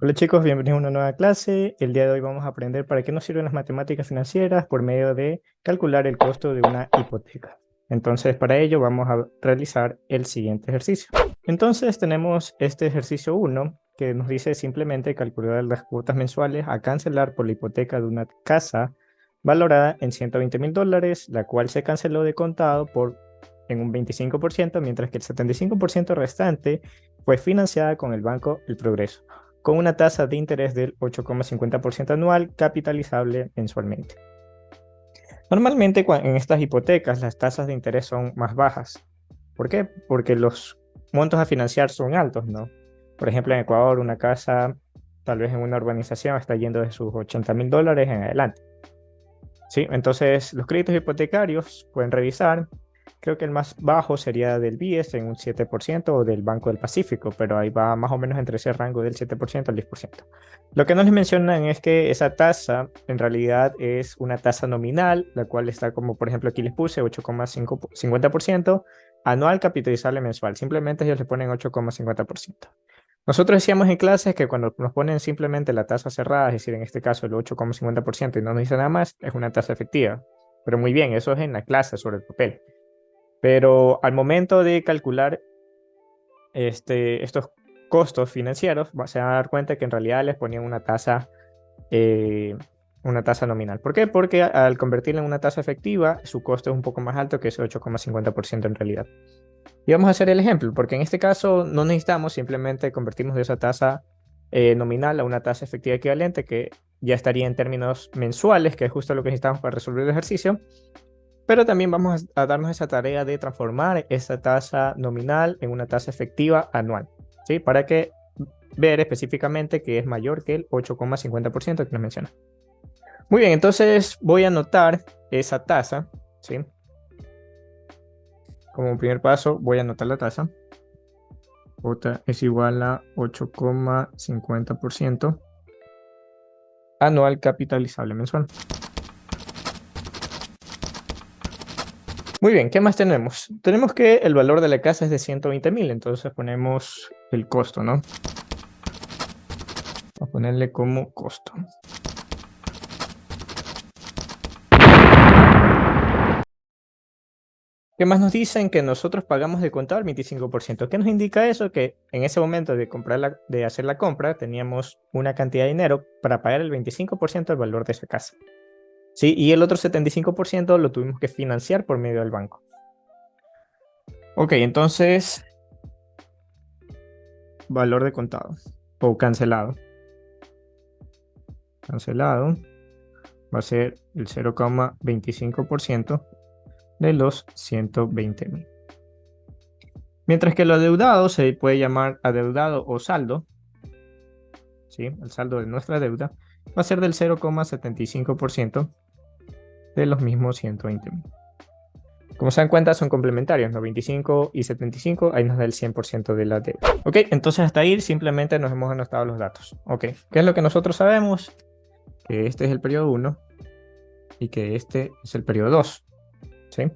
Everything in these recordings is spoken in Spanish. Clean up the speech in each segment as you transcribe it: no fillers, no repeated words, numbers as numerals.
Hola chicos, bienvenidos a una nueva clase. El día de hoy vamos a aprender para qué nos sirven las matemáticas financieras por medio de calcular el costo de una hipoteca. Entonces, para ello vamos a realizar el siguiente ejercicio. Entonces, tenemos este ejercicio 1 que nos dice simplemente calcular las cuotas mensuales a cancelar por la hipoteca de una casa valorada en $120,000, la cual se canceló de contado en un 25%, mientras que el 75% restante fue financiada con el Banco El Progreso con una tasa de interés del 8,50% anual capitalizable mensualmente. Normalmente en estas hipotecas las tasas de interés son más bajas. ¿Por qué? Porque los montos a financiar son altos, ¿no? Por ejemplo, en Ecuador una casa, tal vez en una urbanización, está yendo de sus $80,000 en adelante. ¿Sí? Entonces, los créditos hipotecarios pueden revisar. Creo que el más bajo sería del BIES en un 7% o del Banco del Pacífico, pero ahí va más o menos entre ese rango del 7% al 10%. Lo que no les mencionan es que esa tasa en realidad es una tasa nominal, la cual está como, por ejemplo, aquí les puse 8,50% anual capitalizable mensual. Simplemente ellos le ponen 8,50%. Nosotros decíamos en clases que cuando nos ponen simplemente la tasa cerrada, es decir, en este caso el 8,50% y no nos dice nada más, es una tasa efectiva. Pero muy bien, eso es en la clase sobre el papel. Pero al momento de calcular estos costos financieros, se van a dar cuenta que en realidad les ponían eh, una tasa nominal. ¿Por qué? Porque al convertirla en una tasa efectiva, su costo es un poco más alto que ese 8,50% en realidad. Y vamos a hacer el ejemplo, porque en este caso no necesitamos, simplemente convertimos de esa tasa nominal a una tasa efectiva equivalente que ya estaría en términos mensuales, que es justo lo que necesitamos para resolver el ejercicio. Pero también vamos a darnos esa tarea de transformar esa tasa nominal en una tasa efectiva anual, ¿sí? Para que ver específicamente que es mayor que el 8,50% que nos menciona. Muy bien, entonces voy a anotar esa tasa, ¿sí? Como primer paso voy a anotar la tasa. J es igual a 8,50% anual capitalizable mensual. Muy bien, ¿qué más tenemos? Tenemos que el valor de la casa es de 120,000, entonces ponemos el costo, ¿no? Vamos a ponerle como costo. ¿Qué más nos dicen? Que nosotros pagamos de contado el 25%. ¿Qué nos indica eso? Que en ese momento de hacer la compra teníamos una cantidad de dinero para pagar el 25% del valor de esa casa. ¿Sí? Y el otro 75% lo tuvimos que financiar por medio del banco. Ok, entonces, valor de contado o cancelado. Cancelado va a ser el 0,25% de los 120,000. Mientras que lo adeudado se puede llamar adeudado o saldo, ¿sí? El saldo de nuestra deuda va a ser del 0,75% de los mismos 120,000. Como se dan cuenta, son complementarios, ¿no? 25 y 75, ahí nos da el 100% de la deuda. Ok, entonces hasta ahí simplemente nos hemos anotado los datos. Ok, ¿qué es lo que nosotros sabemos? Que este es el periodo 1 y que este es el periodo 2, ¿sí?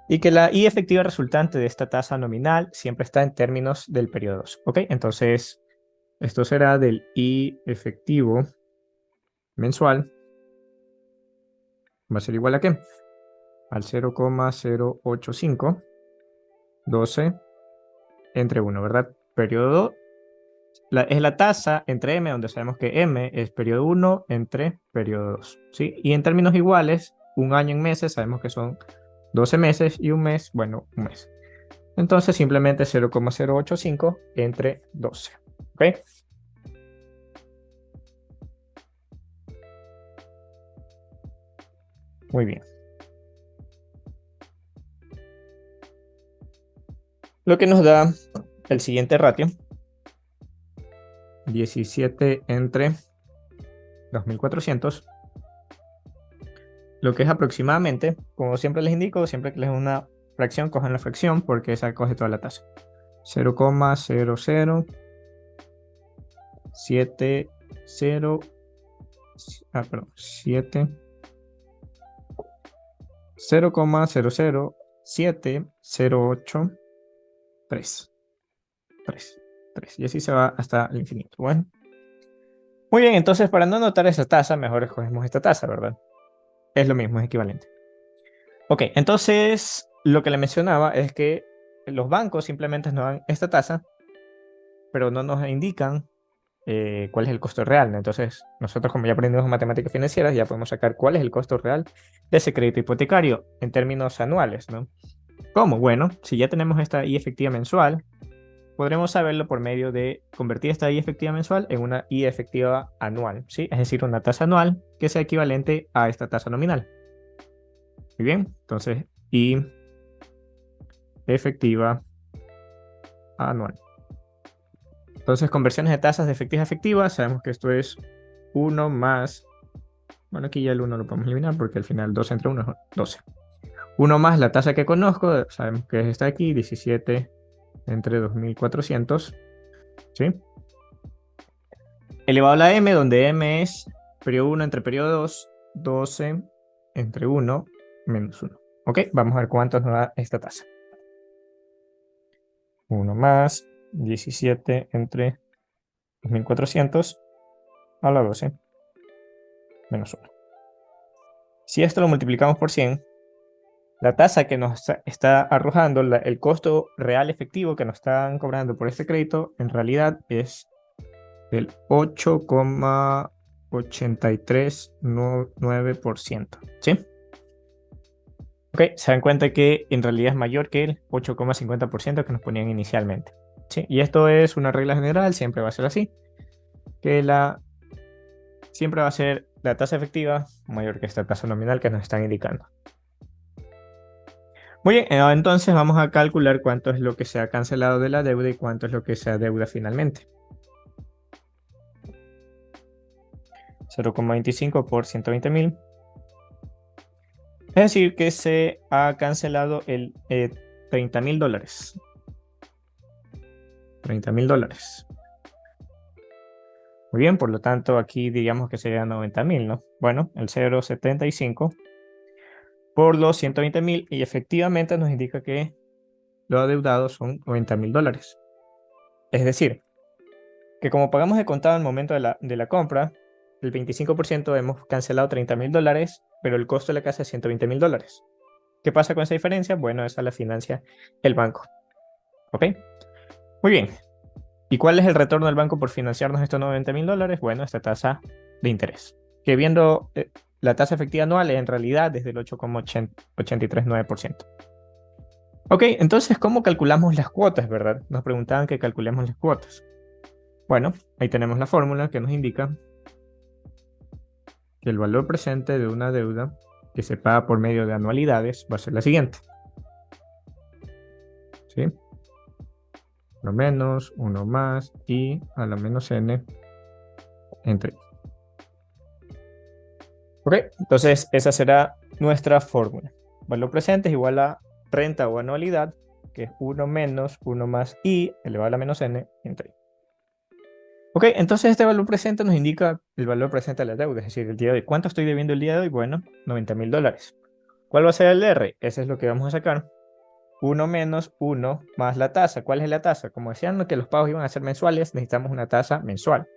Y que la I efectiva resultante de esta tasa nominal siempre está en términos del periodo 2, ¿ok? Entonces, esto será del I efectivo mensual, va a ser igual a ¿qué? Al 0,085, 12 entre 1, ¿verdad? Periodo es la tasa entre M, donde sabemos que M es periodo 1 entre periodo 2, ¿sí? Y en términos iguales, un año en meses, sabemos que son 12 meses y un mes, bueno, un mes. Entonces simplemente 0,085 entre 12, ¿ok? Muy bien. Lo que nos da el siguiente ratio, 17 entre 2.400, lo que es aproximadamente, como siempre les indico, siempre que les den una fracción, cojan la fracción porque esa coge toda la tasa. 0,0070, perdón, 0,007083. 3. Y así se va hasta el infinito. Bueno, Muy bien, entonces para no anotar esa tasa, mejor escogemos esta tasa, ¿verdad? Es lo mismo, es equivalente. Ok, entonces lo que le mencionaba es que los bancos simplemente nos dan esta tasa, pero no nos indican cuál es el costo real, ¿no? Entonces, nosotros como ya aprendimos matemáticas financieras, ya podemos sacar cuál es el costo real de ese crédito hipotecario en términos anuales, ¿no? ¿Cómo? Bueno, si ya tenemos esta I efectiva mensual, podremos saberlo por medio de convertir esta I efectiva mensual en una I efectiva anual, ¿sí? Es decir, una tasa anual que sea equivalente a esta tasa nominal. Muy bien, entonces I efectiva anual. Entonces, conversiones de tasas de efectivas a efectivas, sabemos que esto es 1 más, bueno, aquí ya el 1 lo podemos eliminar porque al final 12 entre 1 es 12. 1 más la tasa que conozco, sabemos que es esta aquí, 17 entre 2400, ¿sí? Elevado a la m, donde m es periodo 1 entre periodo 2, 12 entre 1 menos 1. ¿Ok? Vamos a ver cuánto nos da esta tasa. 1 más 17 entre 2400 a la 12 menos 1. Si esto lo multiplicamos por 100, la tasa que nos está arrojando, el costo real efectivo que nos están cobrando por este crédito, en realidad es del 8,8399%. ¿Sí? Ok, se dan cuenta que en realidad es mayor que el 8,50% que nos ponían inicialmente. ¿Sí? Y esto es una regla general, siempre va a ser así, que siempre va a ser la tasa efectiva mayor que esta tasa nominal que nos están indicando. Muy bien, entonces vamos a calcular cuánto es lo que se ha cancelado de la deuda y cuánto es lo que se adeuda finalmente. 0,25 por 120.000. Es decir, que se ha cancelado el $30.000. $30.000. Muy bien, por lo tanto, aquí diríamos que sería 90.000, ¿no? Bueno, el 0,75 por los 120.000 y efectivamente nos indica que lo adeudado son $90.000. Es decir, que como pagamos de contado al momento de la compra, el 25% hemos cancelado $30.000, pero el costo de la casa es $120.000. ¿Qué pasa con esa diferencia? Bueno, esa la financia el banco. ¿Ok? Muy bien. ¿Y cuál es el retorno del banco por financiarnos estos $90.000? Bueno, esta tasa de interés. Que viendo la tasa efectiva anual en realidad desde el 8,839%. Ok, entonces, ¿cómo calculamos las cuotas, verdad? Nos preguntaban que calculemos las cuotas. Bueno, ahí tenemos la fórmula que nos indica que el valor presente de una deuda que se paga por medio de anualidades va a ser la siguiente. ¿Sí? 1 menos, 1 más y a la menos n entre. Ok, entonces esa será nuestra fórmula. Valor presente es igual a renta o anualidad, que es 1 menos 1 más i elevado a la menos n entre i. Ok, entonces este valor presente nos indica el valor presente de la deuda, es decir, el día de hoy. ¿Cuánto estoy debiendo el día de hoy? Bueno, $90.000. ¿Cuál va a ser el R? Ese es lo que vamos a sacar. 1 menos 1 más la tasa. ¿Cuál es la tasa? Como decían que los pagos iban a ser mensuales, necesitamos una tasa mensual.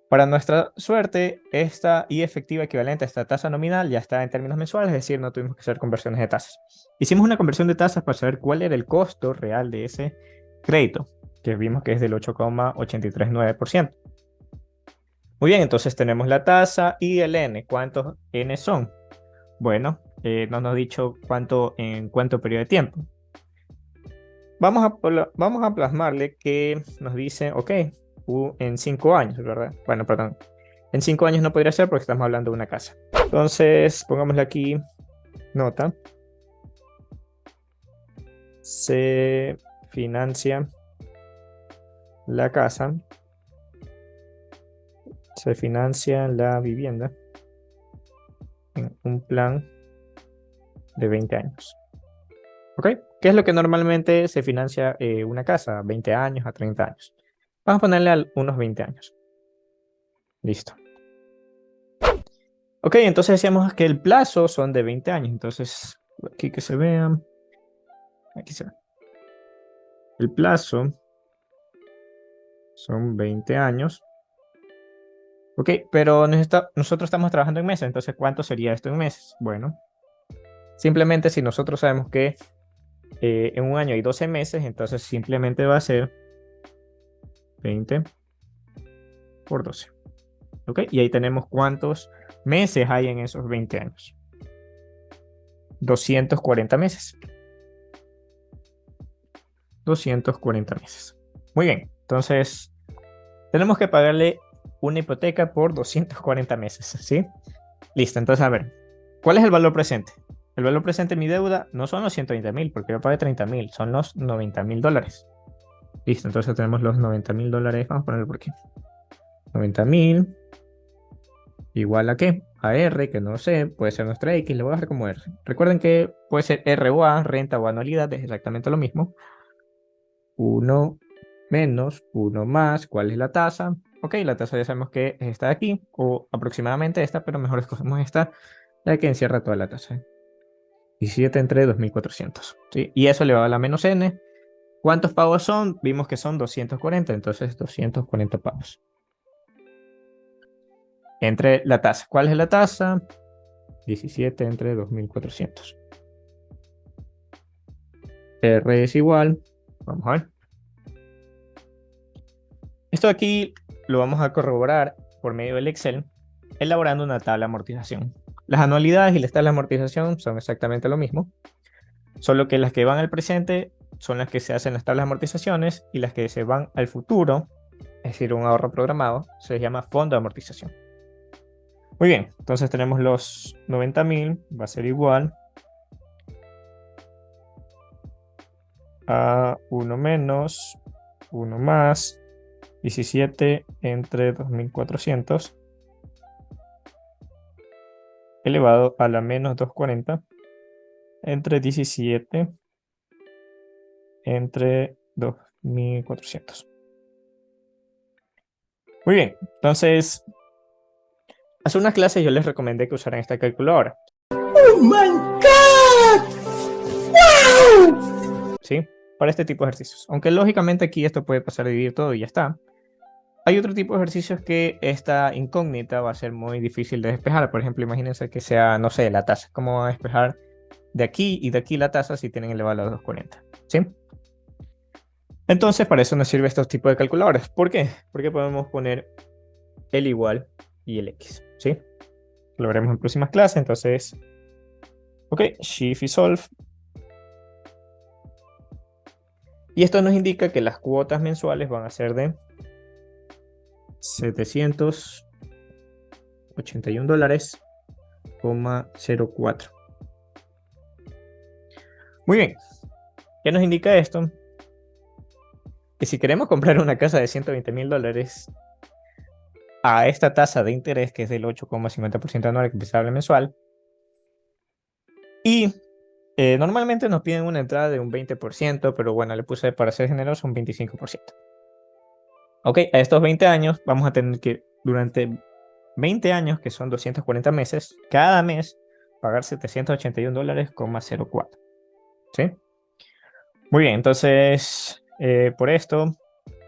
Para nuestra suerte, esta I efectiva equivalente a esta tasa nominal ya está en términos mensuales, es decir, no tuvimos que hacer conversiones de tasas. Hicimos una conversión de tasas para saber cuál era el costo real de ese crédito, que vimos que es del 8,839%. Muy bien, entonces tenemos la tasa y el N. ¿Cuántos N son? Bueno, no nos ha dicho en cuánto periodo de tiempo. Vamos a plasmarle que nos dice, ok, en 5 años, ¿verdad? Bueno, perdón. En 5 años no podría ser porque estamos hablando de una casa. Entonces, pongámosle aquí nota. Se financia la casa. Se financia la vivienda en un plan de 20 años. ¿Ok? ¿Qué es lo que normalmente se financia una casa? 20 años a 30 años. Vamos a ponerle unos 20 años. Listo. Ok, entonces decíamos que el plazo son de 20 años. Entonces, aquí que se vean. Aquí se ve. El plazo son 20 años. Ok, pero nosotros estamos trabajando en meses, entonces ¿cuánto sería esto en meses? Bueno, simplemente si nosotros sabemos que en un año hay 12 meses, entonces simplemente va a ser 20 por 12. ¿Ok? Y ahí tenemos cuántos meses hay en esos 20 años. 240 meses. 240 meses. Muy bien, entonces tenemos que pagarle una hipoteca por 240 meses, ¿sí? Listo, entonces a ver, ¿cuál es el valor presente? El valor presente de mi deuda no son los 120.000, porque yo pagué 30.000, son los 90.000 dólares. Listo, entonces tenemos los 90.000 dólares, vamos a ponerlo por aquí. 90.000 igual a qué? A R, que no sé, puede ser nuestra X, le voy a dejar como R. Recuerden que puede ser R o A, renta o anualidad, es exactamente lo mismo. 1 menos 1 más, ¿cuál es la tasa? Ok, la tasa ya sabemos que es esta de aquí, o aproximadamente esta, pero mejor escogemos esta, la que encierra toda la tasa. 17 entre 2.400, ¿sí? Y eso elevado a la menos n. ¿Cuántos pagos son? Vimos que son 240, entonces 240 pagos. Entre la tasa. ¿Cuál es la tasa? 17 entre 2.400. R es igual. Vamos a ver. Esto aquí lo vamos a corroborar por medio del Excel, elaborando una tabla de amortización. Las anualidades y las tablas de amortización son exactamente lo mismo, solo que las que van al presente son las que se hacen las tablas de amortizaciones y las que se van al futuro, es decir, un ahorro programado, se llama fondo de amortización. Muy bien, entonces tenemos los 90.000, va a ser igual a 1 menos 1 más 17 entre 2.400 elevado a la menos 240 entre 17 entre 2.400. Muy bien, entonces hace unas clases yo les recomendé que usaran esta calculadora. ¡Oh my God! ¡Wow! ¿Sí? Para este tipo de ejercicios. Aunque lógicamente aquí esto puede pasar a dividir todo y ya está. Hay otro tipo de ejercicios que esta incógnita va a ser muy difícil de despejar. Por ejemplo, imagínense que sea, no sé, la tasa. ¿Cómo va a despejar de aquí y de aquí la tasa si tienen elevado a 240? ¿Sí? Entonces, para eso nos sirve estos tipos de calculadores. ¿Por qué? Porque podemos poner el igual y el X. ¿Sí? Lo veremos en próximas clases. Entonces, ok, Shift y Solve. Y esto nos indica que las cuotas mensuales van a ser de $781,04. Muy bien. ¿Qué nos indica esto? Que si queremos comprar una casa de $120.000 a esta tasa de interés, que es del 8,50% anual compensable mensual, y normalmente nos piden una entrada de un 20%, pero bueno, le puse para ser generoso un 25%. Ok, a estos 20 años vamos a tener que durante 20 años, que son 240 meses, cada mes pagar $781,04. ¿Sí? Muy bien, entonces por esto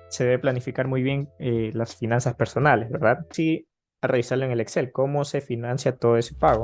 se debe planificar muy bien las finanzas personales, ¿verdad? Sí, a revisarlo en el Excel, cómo se financia todo ese pago.